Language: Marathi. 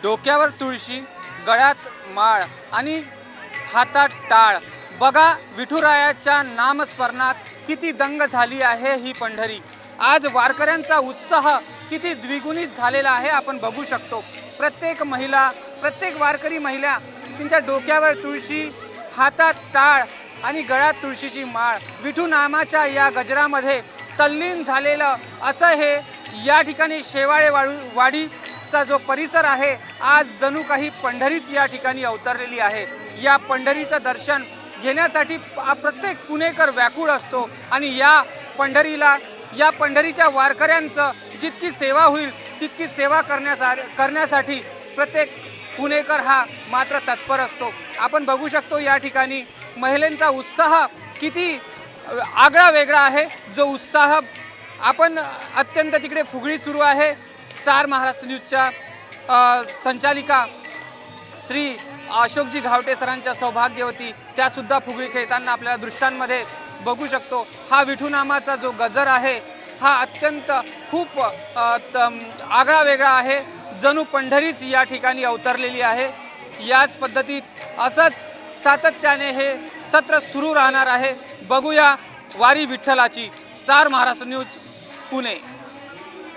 डोक्यावर तुळशी, गळ्यात माळ आणि हातात टाळ. बघा विठुरायाच्या नामस्मरणात किती दंग झाली आहे ही पंढरी. आज वारकऱ्यांचा उत्साह किती द्विगुणित झालेला आहे आपण बघू शकतो. प्रत्येक महिला, प्रत्येक वारकरी महिला त्यांच्या डोक्यावर तुळशी, हातात टाळ आणि गळ्यात तुळशीची माळ, विठू नामाच्या या गजरामध्ये तल्लीन झालेलं असं हे या ठिकाणी शेवाळे वाडीचा जो परिसर आहे, आज जणू काही पंढरीच या ठिकाणी अवतरलेली आहे. या पंढरीचं दर्शन घेण्यासाठी प्रत्येक पुणेकर व्याकुळ असतो आणि या पंढरीच्या वारकऱ्यांचं जितकी सेवा होईल तितकी सेवा करण्यासाठी प्रत्येक पुणेकर हा मात्र तत्पर असतो. आपण बघू शकतो या ठिकाणी महिलांचा उत्साह किती आगळा वेगळा आहे. जो उत्साह आपण अत्यंत तिकडे फुगडी सुरू आहे. स्टार महाराष्ट्र न्यूजच्या संचालिका श्री अशोकजी घावटे सरांच्या सौभाग्यवती त्यासुद्धा फुगडी खेळताना आपल्याला दृश्यांमध्ये बघू शकतो. हा विठू नामाचा जो गजर आहे हा अत्यंत खूप आगळा वेगळा आहे. जणू पंढरीच या ठिकाणी अवतरलेली आहे. याच पद्धतीत असंच सातत्याने हे सत्र सुरू राहणार आहे. बघूया वारी विठ्ठलाची. Star Maharashtra news Pune.